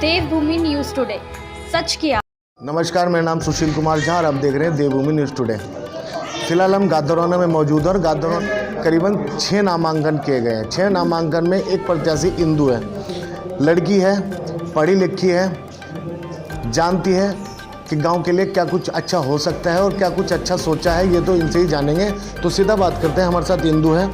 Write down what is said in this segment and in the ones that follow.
देवभूमि news today, सच किया। नमस्कार, मेरा नाम सुशील कुमार झा और आप देख रहे हैं देवभूमि न्यूज़ टुडे। फिलहाल हम गादरौना में मौजूद हैं और गादरौना करीबन 6 नामांकन किए गए हैं। 6 नामांकन में एक प्रत्याशी इंदु है, लड़की है, पढ़ी लिखी है, जानती है कि गांव के लिए क्या कुछ अच्छा हो सकता है और क्या कुछ अच्छा सोचा है, ये तो इनसे ही जानेंगे। तो सीधा बात करते हैं, हमारे साथ इंदु है।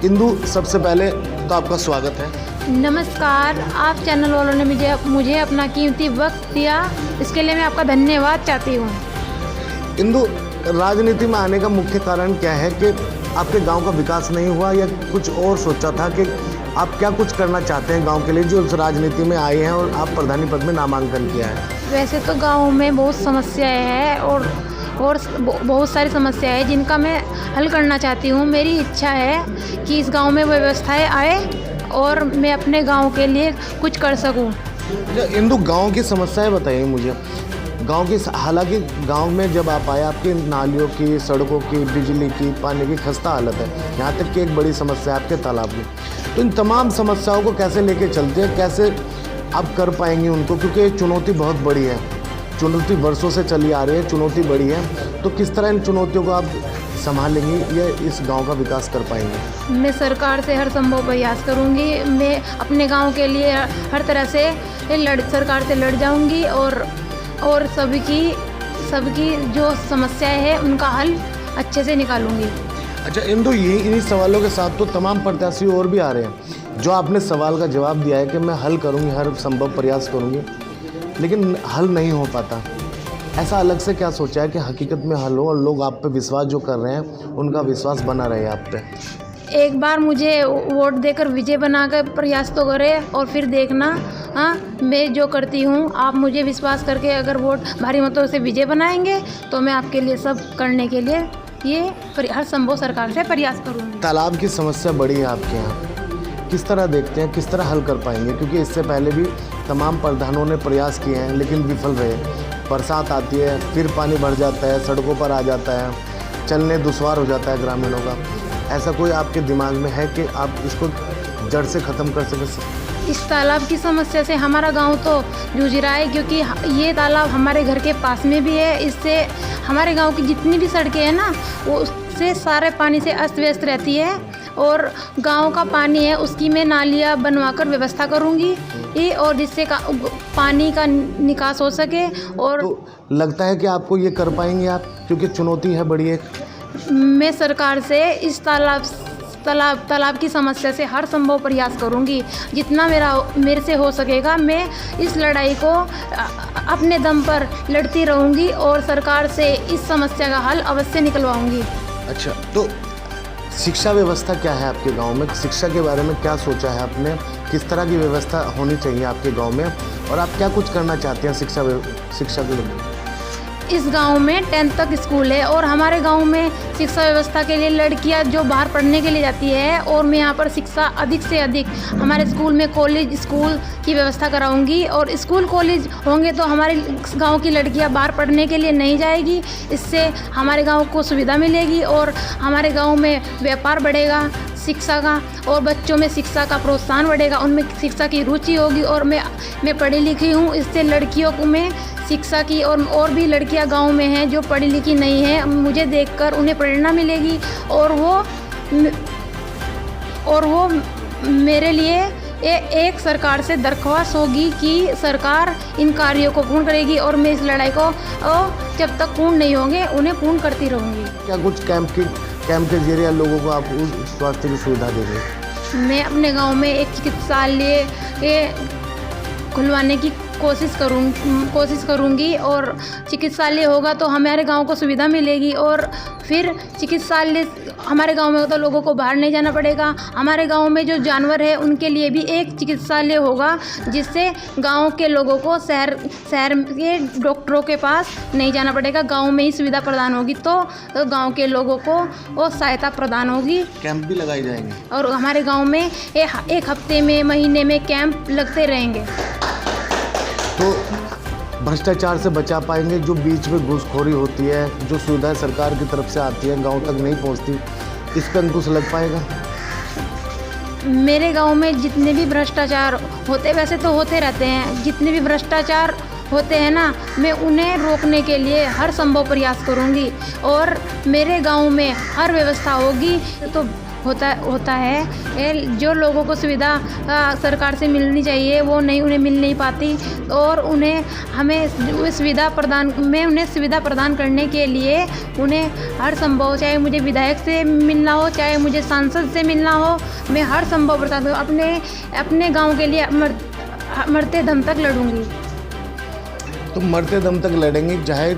इंदु, सबसे पहले तो आपका स्वागत है। नमस्कार, आप चैनल वालों ने मुझे अपना कीमती वक्त दिया, इसके लिए मैं आपका धन्यवाद चाहती हूँ। इंदु, राजनीति में आने का मुख्य कारण क्या है कि आपके गांव का विकास नहीं हुआ या कुछ और सोचा था कि आप क्या कुछ करना चाहते हैं गांव के लिए जो उस राजनीति में आए हैं और आप प्रधानी पद में नामांकन किया है? वैसे तो गांव में बहुत समस्याएं हैं और बहुत सारी समस्याएं हैं जिनका मैं हल करना चाहती हूँ। मेरी इच्छा है कि इस गांव में व्यवस्थाएं आए और मैं अपने गांव के लिए कुछ कर सकूं। इंदु, गांव की समस्याएं बताइए मुझे। गांव की, हालांकि गांव में जब आप आए, आपकी नालियों की, सड़कों की, बिजली की, पानी की खस्ता हालत है। यहाँ तक कि एक बड़ी समस्या है आपके तालाब की। तो इन तमाम समस्याओं को कैसे लेके चलते हैं, कैसे आप कर पाएंगे उनको, क्योंकि ये चुनौती बहुत बड़ी है। चुनौती वर्षों से चली आ रही है, चुनौती बड़ी है। तो किस तरह इन चुनौतियों को आप संभालेंगी या इस गांव का विकास कर पाएंगे? मैं सरकार से हर संभव प्रयास करूंगी। मैं अपने गांव के लिए हर तरह से सरकार से लड़ जाऊंगी और सबकी जो समस्याएं हैं उनका हल अच्छे से निकालूंगी। अच्छा इंदु, इन्हीं सवालों के साथ तो तमाम प्रत्याशी और भी आ रहे हैं। जो आपने सवाल का जवाब दिया है कि मैं हल करूंगी, हर संभव प्रयास करूंगी, लेकिन हल नहीं हो पाता। ऐसा अलग से क्या सोचा है कि हकीकत में हल हो और लोग आप पे विश्वास जो कर रहे हैं उनका विश्वास बना रहे आप पे? एक बार मुझे वोट देकर विजय बनाकर प्रयास तो करें और फिर देखना। हाँ, मैं जो करती हूँ, आप मुझे विश्वास करके अगर वोट भारी मतों से विजय बनाएंगे तो मैं आपके लिए सब करने के लिए ये हर संभव सरकार से प्रयास करूँगी। तालाब की समस्या बड़ी है आपके यहाँ, किस तरह देखते हैं, किस तरह हल कर पाएंगे? क्योंकि इससे पहले भी तमाम प्रधानों ने प्रयास किए हैं लेकिन विफल रहे। बरसात आती है, फिर पानी भर जाता है, सड़कों पर आ जाता है, चलने दुश्वार हो जाता है ग्रामीणों का। ऐसा कोई आपके दिमाग में है कि आप इसको जड़ से ख़त्म कर सकें? इस तालाब की समस्या से हमारा गांव तो जूझ रहा है, क्योंकि ये तालाब हमारे घर के पास में भी है। इससे हमारे गांव की जितनी भी सड़कें हैं ना, वो उससे सारे पानी से अस्त व्यस्त रहती है। और गांव का पानी है उसकी मैं नालियाँ बनवाकर व्यवस्था करूंगी और जिससे पानी का निकास हो सके। और तो लगता है कि आपको ये कर पाएंगे आप, क्योंकि चुनौती है बड़ी एक? मैं सरकार से इस तालाब की समस्या से हर संभव प्रयास करूंगी। जितना मेरे से हो सकेगा मैं इस लड़ाई को अपने दम पर लड़ती रहूंगी और सरकार से इस समस्या का हल अवश्य निकलवाऊंगी। अच्छा, तो शिक्षा व्यवस्था क्या है आपके गांव में? शिक्षा के बारे में क्या सोचा है आपने? किस तरह की व्यवस्था होनी चाहिए आपके गांव में और आप क्या कुछ करना चाहते हैं शिक्षा के लिए? इस गांव में 10th तक स्कूल है और हमारे गांव में शिक्षा व्यवस्था के लिए लड़कियां जो बाहर पढ़ने के लिए जाती है और मैं यहां पर शिक्षा अधिक से अधिक हमारे स्कूल में स्कूल की व्यवस्था कराऊंगी। और स्कूल कॉलेज होंगे तो हमारे गांव की लड़कियां बाहर पढ़ने के लिए नहीं जाएगी। इससे हमारे गांव को सुविधा मिलेगी और हमारे गांव में व्यापार बढ़ेगा शिक्षा का, और बच्चों में शिक्षा का प्रोत्साहन बढ़ेगा, उनमें शिक्षा की रुचि होगी। और मैं पढ़ी लिखी हूँ, इससे लड़कियों को मैं शिक्षा की और भी लड़कियां गांव में हैं जो पढ़ी लिखी नहीं हैं, मुझे देखकर उन्हें प्रेरणा मिलेगी और वो मेरे लिए एक सरकार से दरख्वास्त होगी कि सरकार इन कार्यों को पूर्ण करेगी और मैं इस लड़ाई को जब तक पूर्ण नहीं होंगे उन्हें पूर्ण करती रहूँगी। क्या कुछ कैंप के जरिए लोगों को आप स्वास्थ्य की सुविधा देंगे? मैं अपने गाँव में एक चिकित्सालय खुलवाने की कोशिश करूंगी और चिकित्सालय होगा तो हमारे गांव को सुविधा मिलेगी और फिर चिकित्सालय हमारे गांव में तो लोगों को बाहर नहीं जाना पड़ेगा। हमारे गांव में जो जानवर है उनके लिए भी एक चिकित्सालय होगा जिससे गांव के लोगों को शहर के डॉक्टरों के पास नहीं जाना पड़ेगा, गांव में ही सुविधा प्रदान होगी तो गांव के लोगों को वो सहायता प्रदान होगी। कैंप भी लगाए जाएंगे और हमारे गाँव में एक हफ्ते में महीने में कैंप लगते रहेंगे। तो भ्रष्टाचार से बचा पाएंगे? जो बीच में घूसखोरी होती है, जो सुविधाएं सरकार की तरफ से आती है गांव तक नहीं पहुंचती, इस पर अंकुश लग पाएगा? मेरे गांव में जितने भी भ्रष्टाचार होते, वैसे तो होते रहते हैं, जितने भी भ्रष्टाचार होते हैं ना, मैं उन्हें रोकने के लिए हर संभव प्रयास करूंगी और मेरे गांव में हर व्यवस्था होगी। तो होता है जो लोगों को सुविधा सरकार से मिलनी चाहिए वो उन्हें मिल नहीं पाती और हमें सुविधा प्रदान करने के लिए उन्हें हर संभव, चाहे मुझे विधायक से मिलना हो, चाहे मुझे सांसद से मिलना हो, मैं हर संभव प्रयास अपने गांव के लिए मरते दम तक लड़ूंगी। तो मरते दम तक लड़ेंगे, चाहे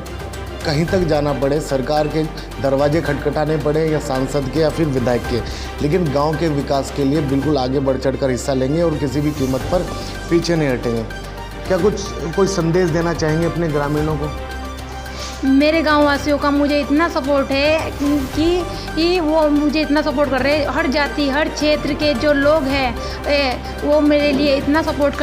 कहीं तक जाना पड़े, सरकार के दरवाजे खटखटाने पड़े या सांसद के या फिर विधायक के, लेकिन गांव के विकास के लिए बिल्कुल आगे बढ़ चढ़कर हिस्सा लेंगे और किसी भी कीमत पर पीछे नहीं हटेंगे। क्या कोई संदेश देना चाहेंगे अपने ग्रामीणों को? मेरे गाँव वासियों का मुझे इतना सपोर्ट है कि वो मुझे इतना सपोर्ट कर रहे हैं। हर जाति, हर क्षेत्र के जो लोग हैं वो मेरे लिए इतना सपोर्ट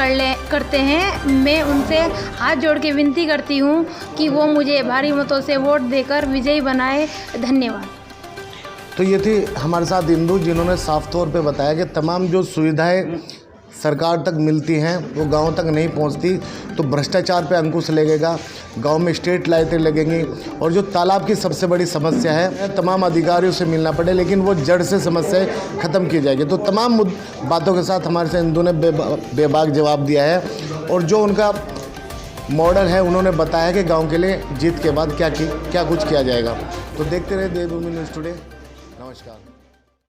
करते हैं। मैं उनसे हाथ जोड़ के विनती करती हूँ कि वो मुझे भारी मतों से वोट देकर विजयी बनाए। धन्यवाद। तो ये थी हमारे साथ इंदु, जिन्होंने साफ तौर पे बताया कि तमाम जो सुविधाएं सरकार तक मिलती हैं वो गांव तक नहीं पहुंचती, तो भ्रष्टाचार पे अंकुश लगेगा, गांव में स्ट्रीट लाइटें लगेंगी और जो तालाब की सबसे बड़ी समस्या है तमाम अधिकारियों से मिलना पड़े, लेकिन वो जड़ से समस्याएं ख़त्म की जाएगी। तो तमाम बातों के साथ हमारे से इंदु ने बेबाक जवाब दिया है और जो उनका मॉडल है उन्होंने बताया कि गाँव के लिए जीत के बाद क्या कुछ किया जाएगा। तो देखते रहे देवभूमि न्यूज़ टुडे। नमस्कार।